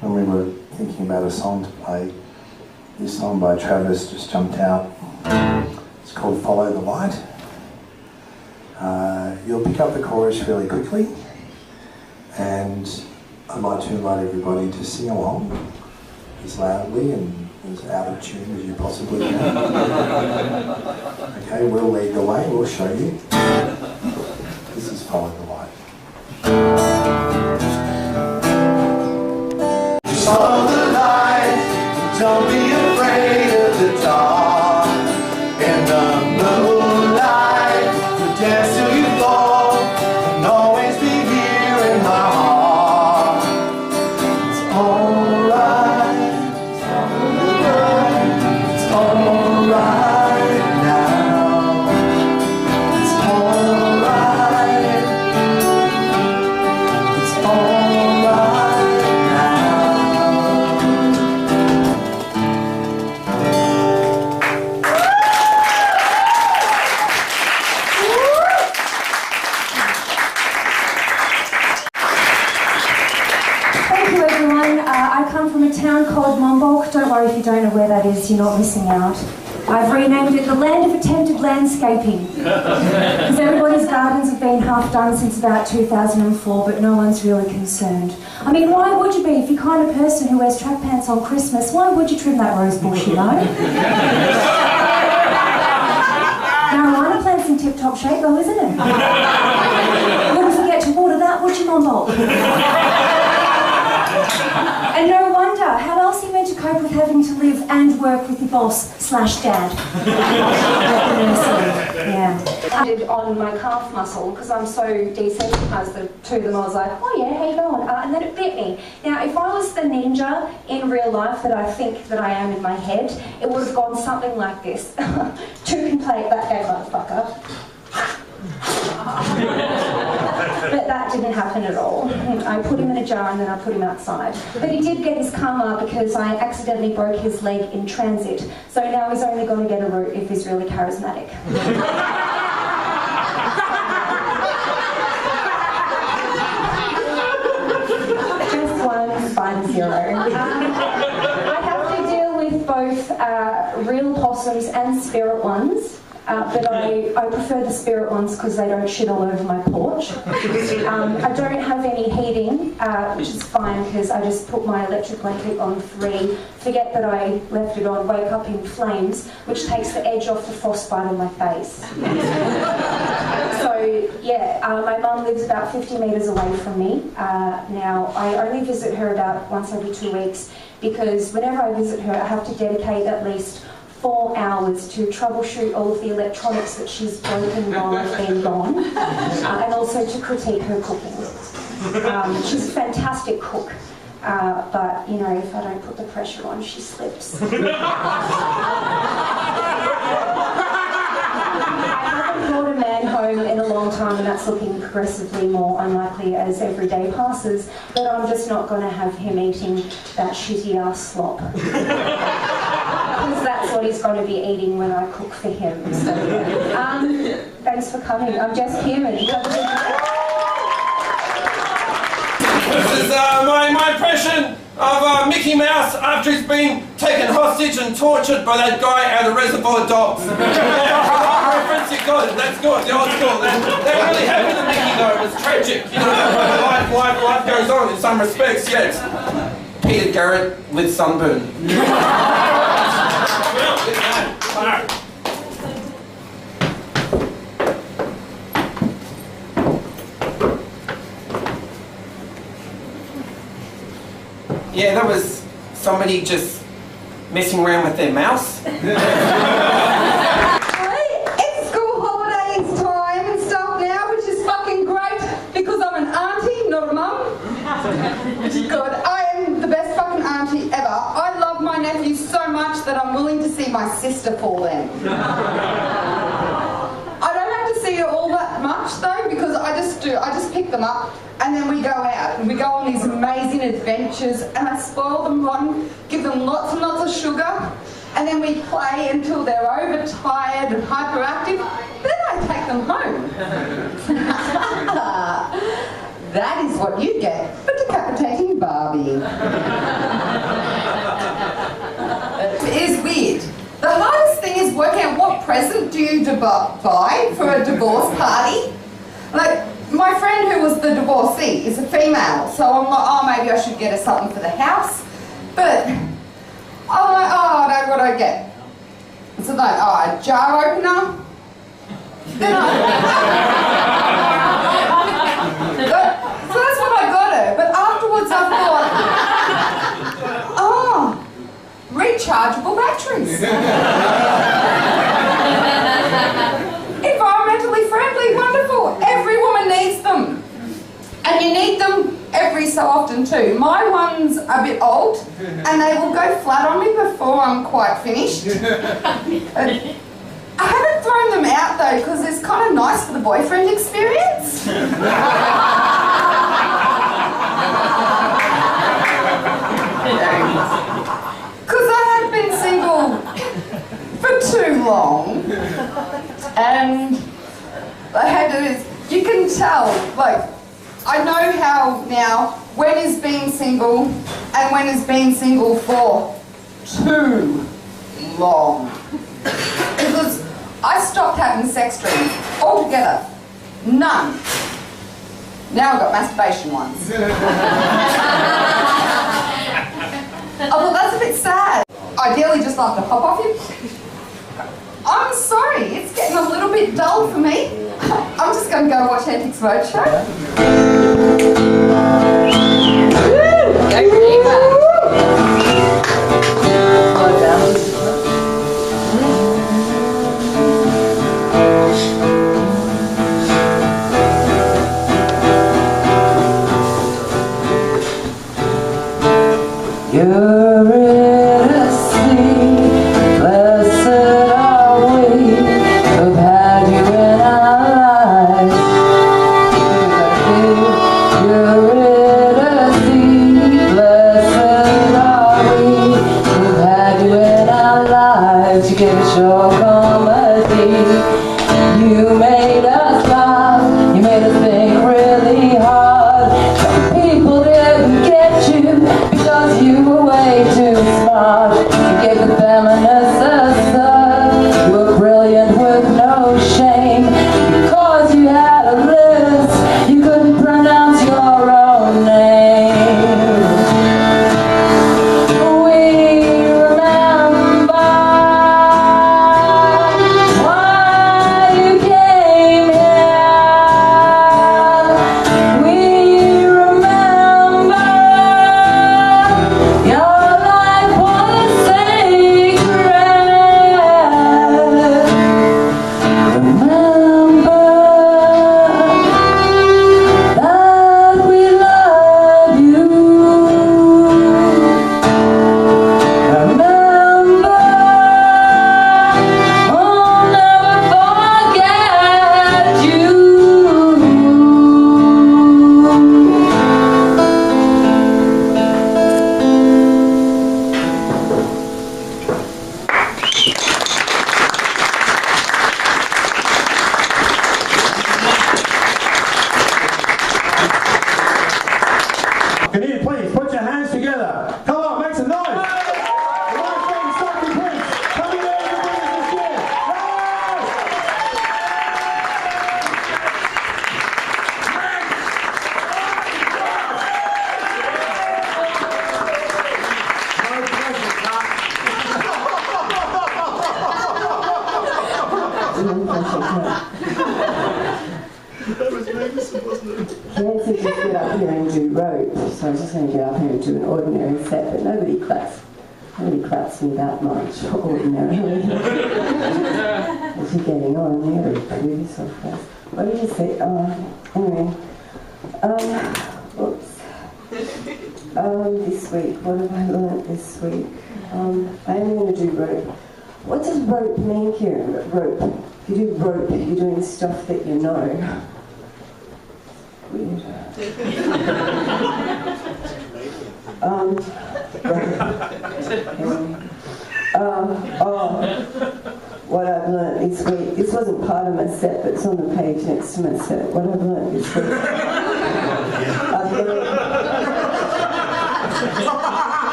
When we were thinking about a song to play, this song by Travis just jumped out. It's called Follow the Light. You'll pick up the chorus really quickly, and I'd like to invite everybody to sing along as loudly and as out of tune as you possibly can. Okay, we'll lead the way, we'll show you. This is Follow the Light. Follow the light, don't be afraid of the dark. In the moonlight, we'll dance till you fall, and always be here in my heart. It's alright, it's alright now. It's alright, it's alright now. From a town called Mombolk. Don't worry if you don't know where that is, you're not missing out. I've renamed it the Land of Attempted Landscaping, because everybody's gardens have been half done since about 2004, but no one's really concerned. I mean, why would you be? If you're the kind of person who wears track pants on Christmas, why would you trim that rose bush, you know? Marijuana plant's in tip-top shape though, isn't it? Wouldn't forget to water that, would you, Mombolk? And no wonder, how else are you meant to cope with having to live and work with your boss/dad? Yeah. I did on my calf muscle because I'm so desensitized to them. I was like, oh yeah, how you going? And then it bit me. Now, if I was the ninja in real life that I think that I am in my head, it would have gone something like this. 2 can play that game, motherfucker. But that didn't happen at all. I put him in a jar and then I put him outside. But he did get his karma because I accidentally broke his leg in transit. So now he's only going to get a root if he's really charismatic. Just 1, 5, 0. I have to deal with both real possums and spirit ones. But I prefer the spirit ones because they don't shit all over my porch. I don't have any heating, which is fine because I just put my electric blanket on 3, forget that I left it on, wake up in flames, which takes the edge off the frostbite on my face. So yeah, my mum lives about 50 metres away from me. Now, I only visit her about once every 2 weeks because whenever I visit her, I have to dedicate at least 4 hours to troubleshoot all of the electronics that she's broken while I've been gone, and also to critique her cooking. She's a fantastic cook, but you know, if I don't put the pressure on, she slips. I haven't brought a man home in a long time, and that's looking progressively more unlikely as every day passes, but I'm just not going to have him eating that shitty ass slop. Because that's what he's going to be eating when I cook for him. So, thanks for coming. I'm just human. This is my impression of Mickey Mouse after he's been taken hostage and tortured by that guy out of Reservoir Dogs. Reference you got it. That's good. The old school. That really happened to Mickey though. It was tragic. You know, life goes on in some respects. Yes. Peter Garrett with sunburn. Yeah, that was somebody just messing around with their mouse. It's school holidays time and stuff now, which is fucking great because I'm an auntie, not a mum. God, I am the best fucking auntie ever. I love my nephews so much that I'm willing to see my sister fall in. I don't have to see her all that much though, because I just pick them up and then we go out and we go on these amazing adventures and I spoil them rotten, give them lots and lots of sugar, and then we play until they're overtired and hyperactive. Then I take them home. That is what you get for decapitating Barbie. It is weird. The hardest thing is working out what present do you buy for a divorce party. Like, my friend who was the divorcee is a female, so I'm like, oh, maybe I should get her something for the house. But I'm like, oh, no, what do I get? So like, oh, a jar opener. Then so that's what I got her. But afterwards I thought, oh, rechargeable batteries. Environmentally friendly, wonderful. Every woman needs them. And you need them every so often too. My one's a bit old and they will go flat on me before I'm quite finished. I haven't thrown them out though because it's kind of nice for the boyfriend experience. Because I had been single for too long and I had to, you can tell, like, I know how now when is being single and when is being single for too long. Because I stopped having sex dreams altogether. None. Now I've got masturbation ones. Oh, well, that's a bit sad. Ideally just like to pop off you. I'm sorry, it's getting a little bit dull for me. I'm just going to go watch Antics Roadshow. Eurydice, blessed are we who've had you in our lives. Eurydice, blessed are we who've had you in our lives. You gave us your comedy. You made us laugh. You made us think really hard. Some people didn't get you because you were way too smart. You gave the feminists a third. You were brilliant with no shame. Because you had a list, you couldn't pronounce your own name. We remember why you came here. We remember your life was sacred. Remember that we love you. Remember, we'll never forget you. Can you please put your hands together? Come on, make some noise! My friend Stockton Prince, coming in to bring us this year. He said just get up here and do rope, so I was just going to get up here and do an ordinary set, but nobody claps me that much ordinarily. As you're getting on, you're very pretty so fast. What did you say? Anyway, oops. This week, what have I learnt this week? I'm going to do rope. What does rope mean here? Rope. If you do rope, you're doing stuff that you know. Weird. What I've learnt this week, this wasn't part of my set, but it's on the page next to my set. What I've learnt this week,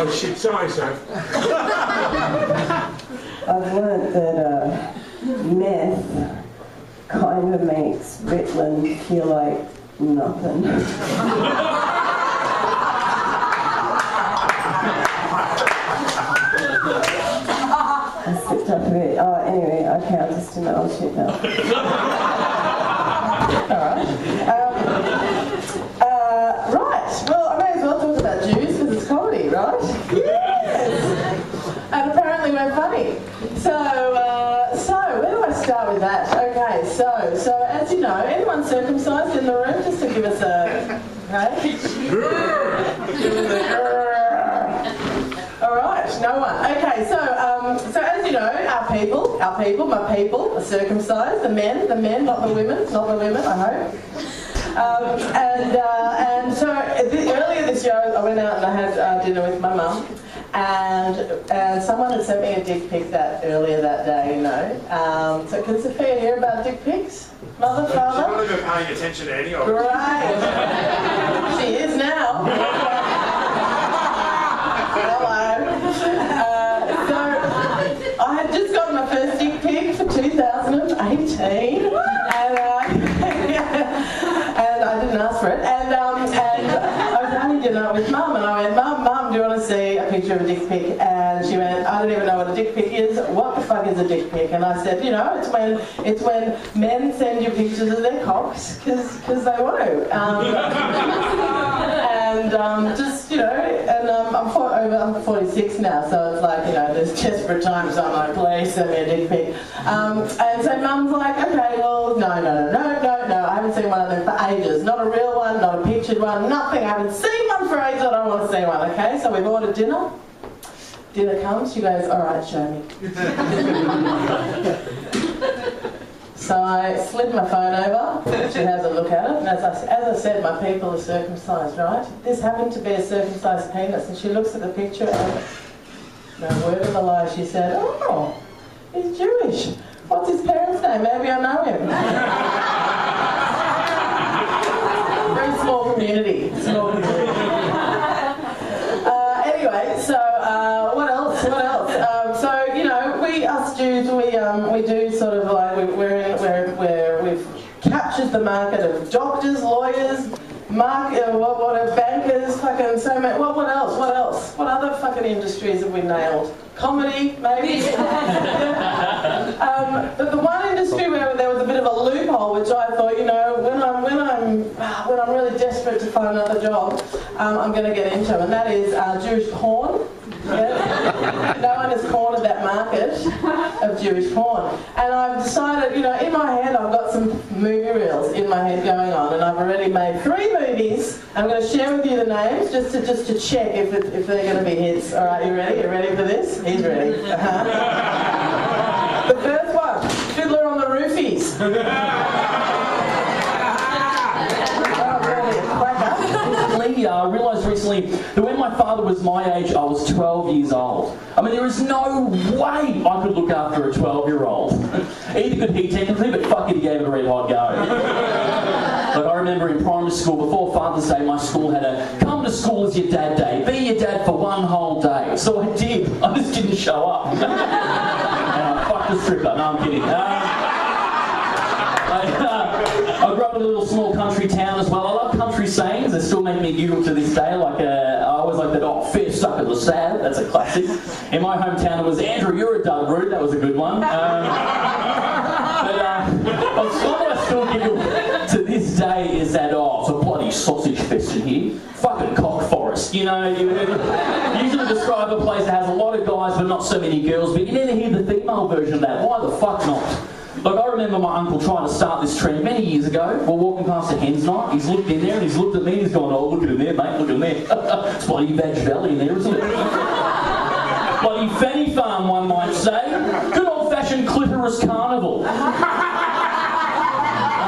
Oh shit, sorry, sir. I've learnt that meth kind of makes Ritland feel like nothing. I slipped up a bit. Oh, anyway, okay, I'll just do my old shit now. Alright. Right, well, I may as well talk about Jews because it's comedy, right? Yes! And apparently we're funny. So where do I start with that? Okay, so as you know, anyone circumcised in the room, just to give us a... Okay? Alright, no one. Okay, so as you know, our people, my people, are circumcised, the men, not the women, I hope. And so earlier this year, I went out and I had dinner with my mum, and someone had sent me a dick pic earlier that day, you know. So can Sophia hear about dick pics? Mother, father? She's not even paying attention to any of it. Right. She is now. Hello. So I had just gotten my first dick pic for 2018, and I didn't ask for it. And I was having dinner with Mum, and I went, Mum, do you want to see a picture of a dick pic? And she went, I don't even know what a dick pic is. What the fuck is a dick pic? And I said, you know, it's when men send you pictures of their cocks because they want to. Just, you know, and I'm 46 now, so it's like, you know, there's desperate times I'm like, please send me a dick pic. And so Mum's like, okay, well, no, I haven't seen one of them for ages. Not a real one, not a pictured one, nothing. I haven't seen one for ages, I don't want to see one, okay? So we've ordered dinner. Dinner comes, she goes, all right, show me. So I slid my phone over, she has a look at it, and as I said, my people are circumcised, right? This happened to be a circumcised penis, and she looks at the picture and, no word of a lie, she said, oh, he's Jewish. What's his parents' name? Maybe I know him. Very small community. Anyway, so what else? So you know, us Jews, we do sort of like we've captured the market of doctors, lawyers, bankers, fucking so many. What else? What other fucking industries have we nailed? Comedy, maybe. But the one industry where there was a bit of a loophole, which I thought, you know, when I'm really desperate to find another job, I'm going to get into, and that is Jewish porn. Yes. No one has cornered that market of Jewish porn. And I've decided, you know, in my head I've got some movie reels in my head going on, and I've already made 3 movies. I'm going to share with you the names just to check if they're going to be hits. All right, you ready? You ready for this? He's ready. The first one, Fiddler on the Roofies. I realised recently that when my father was my age, I was 12 years old. I mean, there is no way I could look after a 12-year-old. Either could he technically, but fuck it, he gave it a red hot go. Like, I remember in primary school, before Father's Day, my school had a come to school as your dad day. Be your dad for one whole day. So I did. I just didn't show up. And I fucked the stripper. No, I'm kidding. I grew up in a little small country town as well. I love country sayings. They still make me giggle to this day. Like, I always like that, oh, fair sucker the sad. That's a classic. In my hometown, it was, Andrew, you're a dug root. That was a good one. But what I still giggle to this day is that, oh, it's a bloody sausage fest in here. Fucking cock forest. You know, you usually describe a place that has a lot of guys but not so many girls, but you never hear the female version of that. Why the fuck not? Like, I remember my uncle trying to start this trend many years ago. We're walking past a hen's night. He's looked in there and he's looked at me and he's gone, oh, look at him there, mate, look at him there. It's bloody Vag Valley in there, isn't it? bloody fanny farm, one might say. Good old-fashioned clitoris carnival. I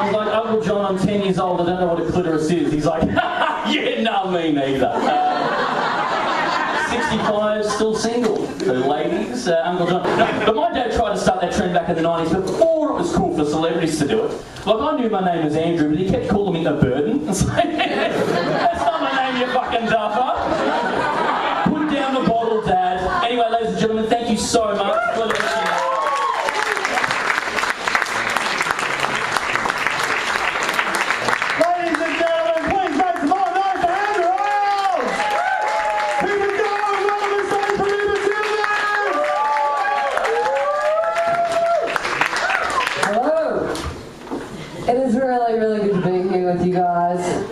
was like, Uncle John, I'm 10 years old, I don't know what a clitoris is. He's like, yeah, no, me neither. 65, still single. So ladies, Uncle John. No, but my dad tried to start that trend back in the 90s before it was cool for celebrities to do it. Like, I knew my name was Andrew, but he kept calling me a burden. It's like, that's not my name, you fucking duffer. Put down the bottle, Dad. Anyway, ladies and gentlemen, thank you so much. with you guys.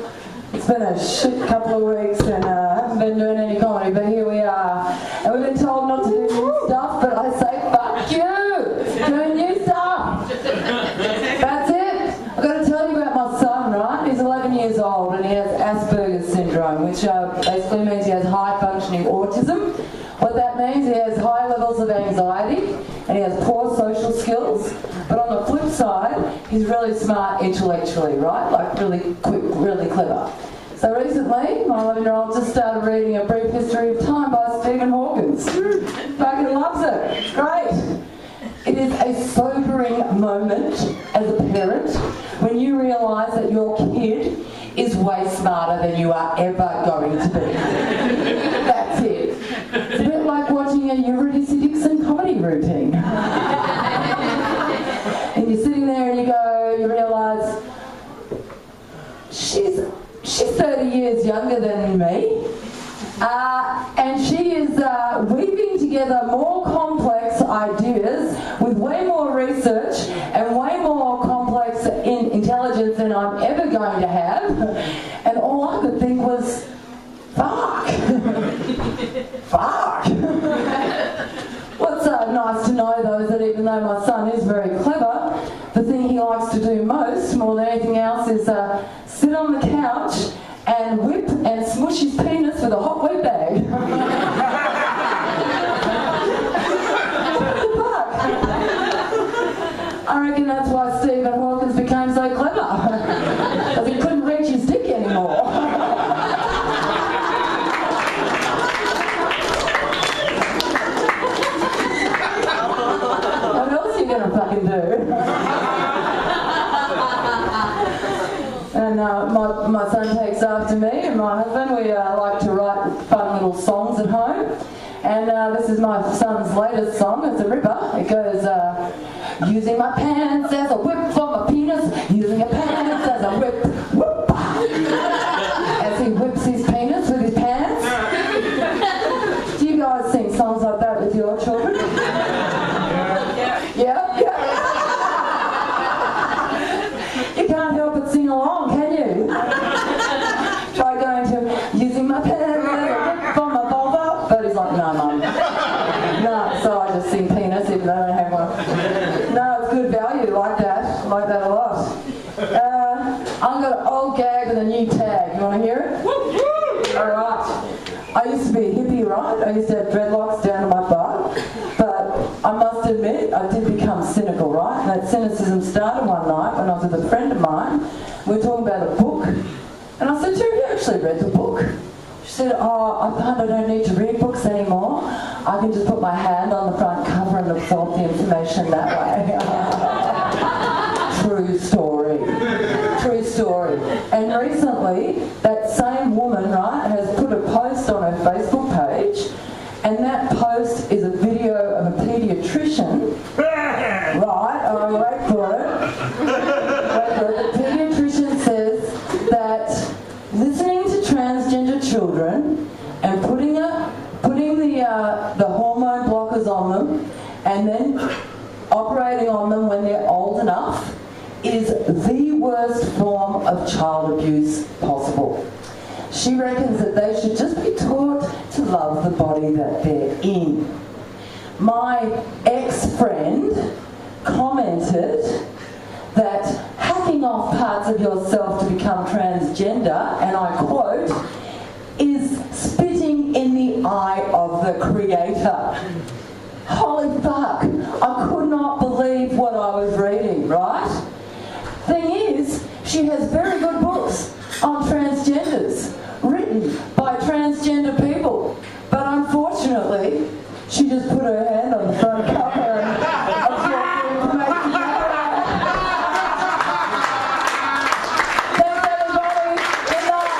It's been a shit couple of weeks and I haven't been doing any comedy, but here we are. And we've been told not to do new stuff, but I say, fuck you! Doing new stuff! That's it! I've got to tell you about my son, right? He's 11 years old and he has Asperger's syndrome, which basically means he has high functioning autism. What that means, he has high levels of anxiety and he has poor social skills. But on the flip side, he's really smart intellectually, right? Like really quick, really clever. So recently, my 11-year-old just started reading A Brief History of Time by Stephen Hawkins. Fucking loves it. It's great. It is a sobering moment as a parent when you realise that your kid is way smarter than you are ever going to be. That's it. It's a bit like watching a Eurydice Dixon comedy routine. And you're sitting there and you realise, she's 30 years younger than me, and she is weaving together more complex ideas with way more research and way more complex intelligence than I'm ever going to have. And all I could think was, fuck. Fuck. What's nice to know though is that even though my son is very clever, the thing he likes to do most, more than anything else, is sit on the couch and whip and smush his penis with a hot wet bag. What the fuck? I reckon that's why Stephen Hawkins became so clever. Because he couldn't reach his dick anymore. What else are you going to fucking do? And my son takes after me and my husband. We like to write fun little songs at home. And this is my son's latest song. It's a ripper. It goes, using my pants as a whip for my penis, using a pants as a whip, whoop. As he whips his penis with his pants. Do you guys sing songs like that with your children? Yeah? You can't help but sing along, can you? Try going to using my pen for my vulva. But he's like, no, Mum. No, so I just sing penis even though I don't have one. No, it's good value, like that. I like that a lot. I've got an old gag and a new tag. You want to hear it? Alright. I used to be a hippie, right? I used to have dreadlocks down to my butt. But I must admit, I did become cynical, right? And that cynicism started one night when I was with a friend of mine. We were talking about a book. And I said to her, have you actually read the book? She said, oh, I find I don't need to read books anymore. I can just put my hand on the front cover and absorb the information that way. True story. True story. And recently, that same woman, right, has put a post on her Facebook page, and that post is a video of a paediatrician, right, wait for it. The paediatrician says that listening to transgender children and putting the hormone blockers on them and then operating on them when they're old enough is the worst form of child abuse possible. She reckons that they should just be taught to love the body that they're in. My ex-friend commented that hacking off parts of yourself to become transgender, and I quote, is spitting in the eye of the Creator. Holy fuck, I could not believe what I was reading, right? Thing is, she has very good books on transgenders, written by transgender people. But unfortunately, she just put her hand on the front cover and absorbed the information. Thanks everybody. Good night.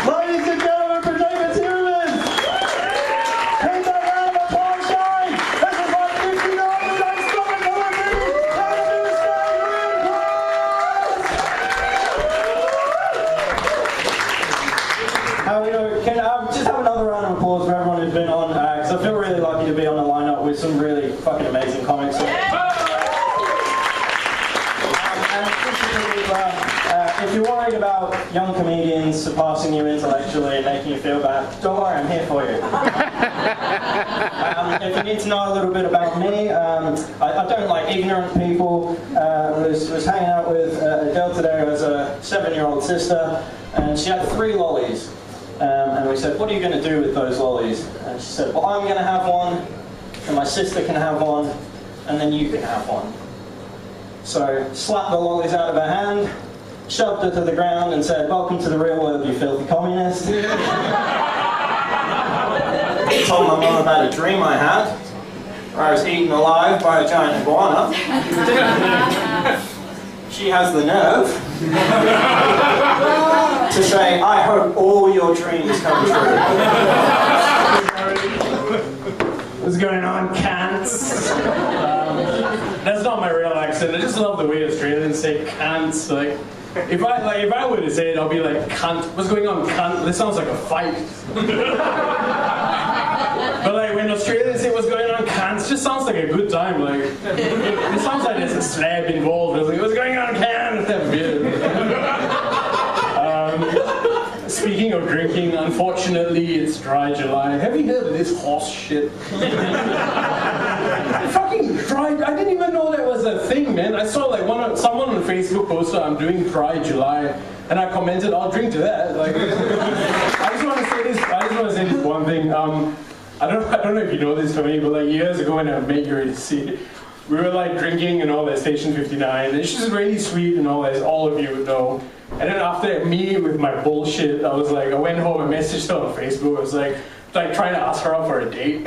Ladies and gentlemen, for David Tillman! Give that round of applause, guys! This is like 59 days coming to the meeting! How to do this day, can just have another round of applause for everyone who's been on, because I feel really lucky to be on the lineup with some really fucking amazing comics. If you're worried about young comedians surpassing you intellectually and making you feel bad, don't worry, I'm here for you. If you need to know a little bit about me, I don't like ignorant people. Was hanging out with a girl today who has a 7-year-old sister, and she had 3 lollies. And we said, what are you going to do with those lollies? And she said, well, I'm going to have one, and my sister can have one, and then you can have one. So slapped the lollies out of her hand, shoved her to the ground and said, welcome to the real world, you filthy communist. Told my mum about a dream I had, where I was eaten alive by a giant iguana. She has the nerve to say, I hope all your dreams come true. What's going on, cants? That's not my real accent. I just love the way Australians say cants. Like, if I were to say it, I'll be like, cunt. What's going on, cunt? This sounds like a fight. But like when Australians say what's going on, cants, it just sounds like a good time. Like, it sounds like there's a slab involved. It's like, what's going on, cants? Have a beer. Speaking of drinking, unfortunately, it's dry July. Have you heard of this horse shit? Fucking dry. I didn't even know that was a thing, man. I saw like someone on Facebook posted, I'm doing dry July, and I commented, I'll drink to that. Like, I just want to say this one thing. I don't know if you know this for me, but like years ago when I met Eurydice, we were like drinking and all that, Station 59, and she's really sweet and all that, as all of you would know. And then after me with my bullshit, I went home and messaged her on Facebook. I was like trying to ask her out for a date.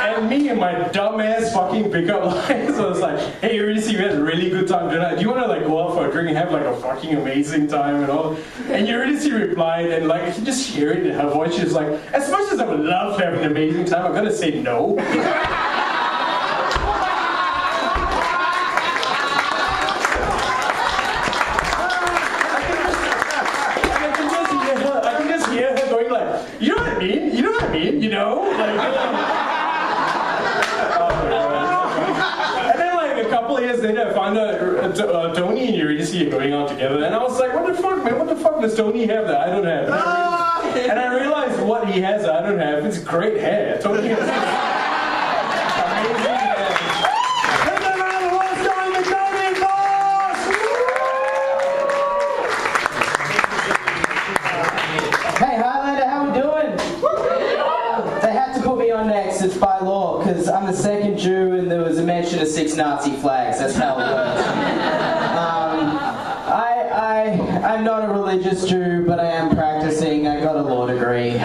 And me and my dumbass fucking pickup lines, I was like, hey Eurydice, we had a really good time tonight. Do you want to like go out for a drink and have like a fucking amazing time and all? And Eurydice replied, and like I could just hear it in her voice. She was like, as much as I would love to have an amazing time, I'm gonna say no. You know what I mean? You know what I mean? You know? Like, and then like a couple of years later I found out Tony and Eurydice are going out together, and I was like, what the fuck, man? What the fuck does Tony have that I don't have? And I realized what he has that I don't have. It's great hair. Tony has amazing hair. Hey Highlander, how we doing? They had to put me on next, it's by law, because I'm the second Jew and there was a mention of 6 Nazi flags, that's how it works. I'm not a religious Jew, but I am practicing, I got a law degree.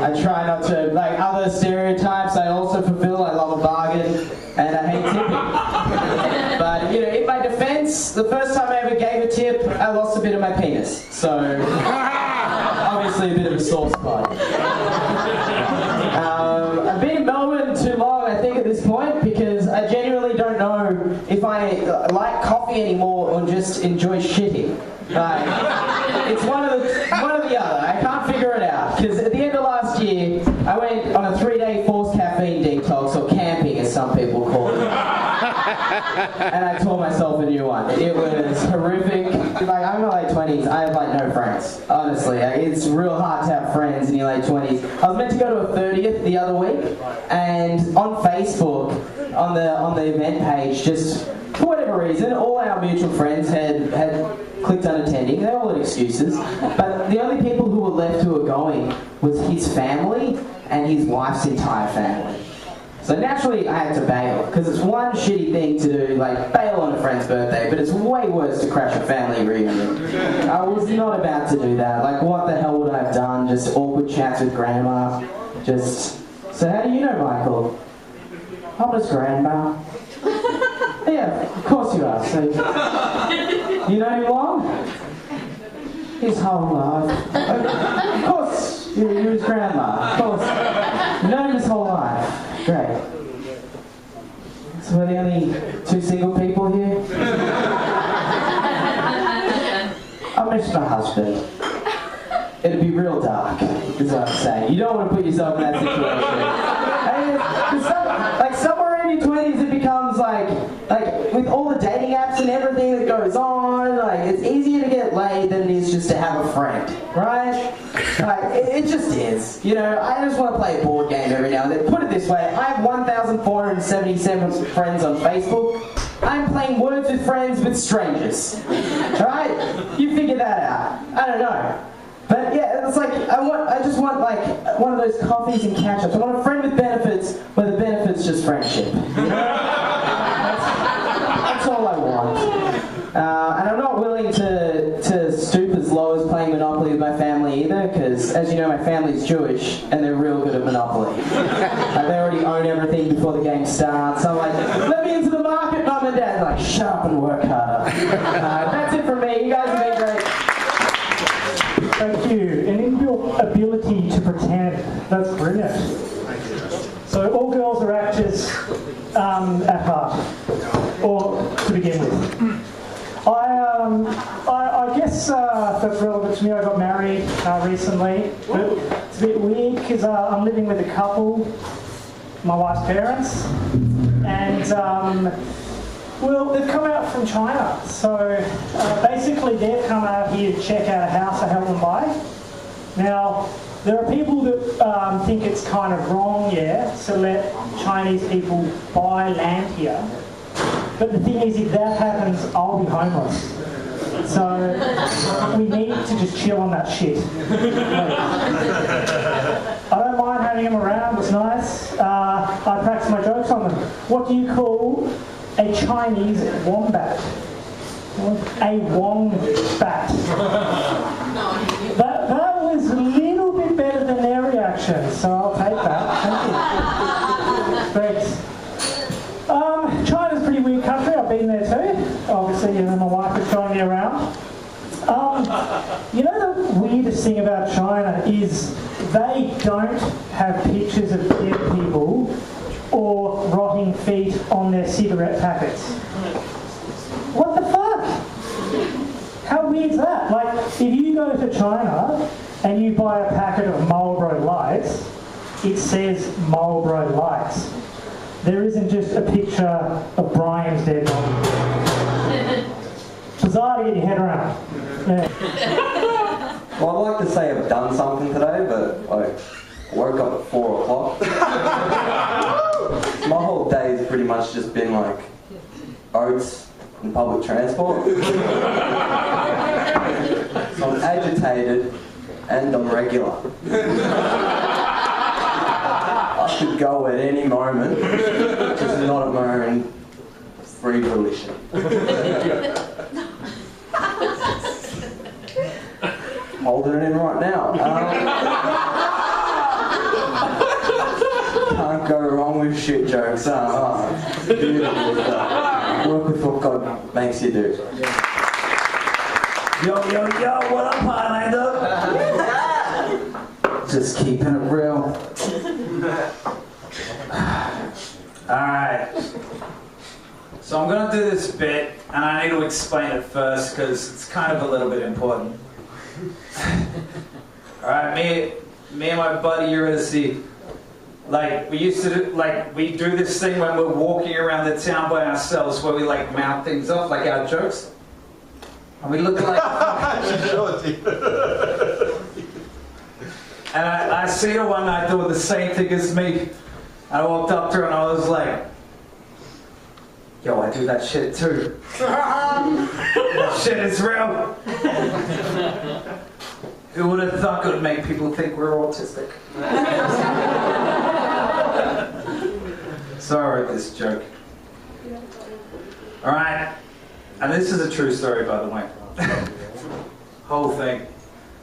I try not to, like other stereotypes I also fulfill, I love a bargain, and I hate tipping. But, you know, in my defense, the first time I ever gave a tip, I lost a bit of my penis. So, obviously a bit of a sore spot. I've been in Melbourne too long, I think, at this point, because I genuinely don't know if I like coffee anymore or just enjoy shitting. Like, it's one or the other. I can't figure it out. Because at the end of last year, I went on a 3-day forced caffeine detox, or camping as some people call it. And I tore myself a new one. It was horrific. Like, I'm in my late 20s, I have like no friends. Honestly, it's real hard to have friends in your late 20s. I was meant to go to a 30th the other week, and on Facebook, on the event page, just for whatever reason, all our mutual friends had clicked unattending. They all had excuses. But the only people who were left who were going was his family and his wife's entire family. So naturally I had to bail, because it's one shitty thing to do, like bail on a friend's birthday, but it's way worse to crash a family reunion. I was not about to do that. Like, what the hell would I have done? Just awkward chats with grandma. Just, so how do you know Michael? I'm his grandma. Yeah, of course you are. So, you know him long? His whole life. Of course, you're his grandma. Of course. You know him his whole life. Great. So we're the only two single people here? I miss my husband. It'd be real dark, is what I'm saying. You don't want to put yourself in that situation. Like somewhere in your 20s it becomes like with all the dating apps and everything that goes on, like it's easier to get laid than it is just to have a friend, right? Like it just is. You know, I just want to play a board game every now and then. Put it this way, I have 1,477 friends on Facebook. I'm playing Words with Friends with strangers. Alright? You figure that out. I don't know. But yeah, it's like, I just want like one of those coffees and catch-ups. I want a friend with benefits where the benefit's just friendship. You know? That's all I want. And I'm not willing to stoop as low as playing Monopoly with my family either, because as you know, my family's Jewish and they're real good at Monopoly. They already own everything before the game starts. I'm like, let me into the market, Mum and Dad. Like, shut up and work harder. That's it from me. You guys have been great. Thank you. An inbuilt ability to pretend. That's brilliant. So all girls are actors at heart, or to begin with. I guess that's relevant to me. I got married recently, but it's a bit weird because I'm living with a couple, my wife's parents, and well, they've come out from China. So basically they've come out here to check out a house I helped them buy. Now, there are people that think it's kind of wrong, to let Chinese people buy land here. But the thing is, if that happens, I'll be homeless. So we need to just chill on that shit. I don't mind having them around, it's nice. I practice my jokes on them. What do you call a Chinese wombat? A wombat. That was a little bit better than their reaction, so I'll take that. Thank you. Thanks. China's a pretty weird country. I've been there too. Obviously, my wife is showing me around. You know the weirdest thing about China is they don't have pictures of dead people or rotting feet on their cigarette packets. What the fuck? How weird is that? Like, if you go to China and you buy a packet of Marlboro Lights, it says Marlboro Lights. There isn't just a picture of Brian's dead body. Bizarre to get your head around. Yeah. Well, I'd like to say I've done something today, but I woke up at 4 o'clock. My whole day has pretty much just been like oats and public transport. So I'm agitated and I'm regular. I could go at any moment, just not at my own free volition. Holding it in right now. Can't go wrong with shit jokes. Beautiful stuff. Work with what God makes you do. Yo, what up, Highlander? Just keeping it real. Alright. So I'm going to do this bit, and I need to explain it first because it's kind of a little bit important. Alright, me and my buddy Eurydice, like we used to do, we do this thing when we're walking around the town by ourselves where we mouth things off, like our jokes. And we look like... And I see her one night doing the same thing as me. And I walked up to her and I was like, Yo, I do that shit too. That shit is real. Who would have thought it would make people think we're autistic? So I wrote this joke. Alright, and this is a true story, by the way. Whole thing.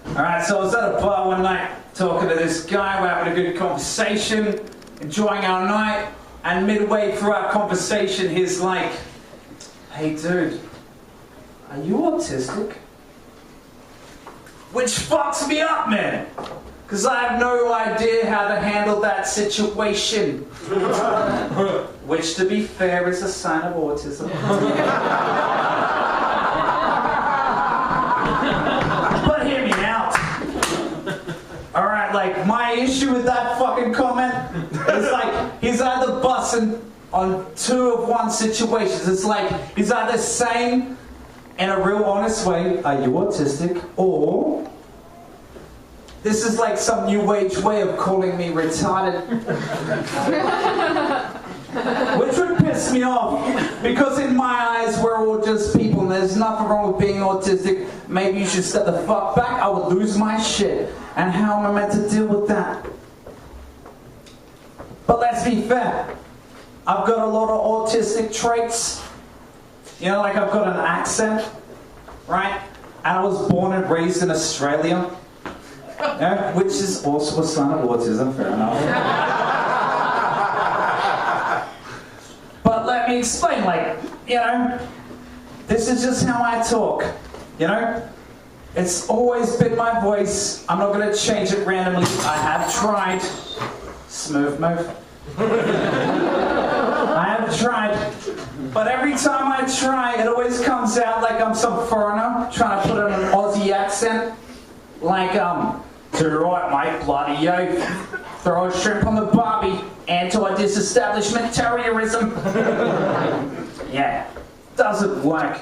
Alright, so I was at a bar one night talking to this guy, we're having a good conversation, enjoying our night, and midway through our conversation, he's like, "Hey dude, are you autistic?" Which fucks me up, man. Because I have no idea how to handle that situation. Which, to be fair, is a sign of autism. But hear me out. Alright, like, my issue with that fucking comment is like, he's either busting on two of one situations. It's like, he's either saying in a real honest way, "Are you autistic?" Or this is like some new age way of calling me retarded. Which would piss me off, because in my eyes we're all just people and there's nothing wrong with being autistic. Maybe you should step the fuck back. I would lose my shit. And how am I meant to deal with that? But let's be fair. I've got a lot of autistic traits. You know, like I've got an accent, right? And I was born and raised in Australia. Yeah, which is also a sign of autism, fair enough. But let me explain, like, you know, this is just how I talk, you know? It's always been my voice. I'm not going to change it randomly. I have tried. Smooth move. I have tried. But every time I try, it always comes out like I'm some foreigner trying to put on an Aussie accent. Like, "Too right, mate, bloody oath. Throw a shrimp on the barbie. Anti-disestablishment terrorism." Yeah, doesn't work.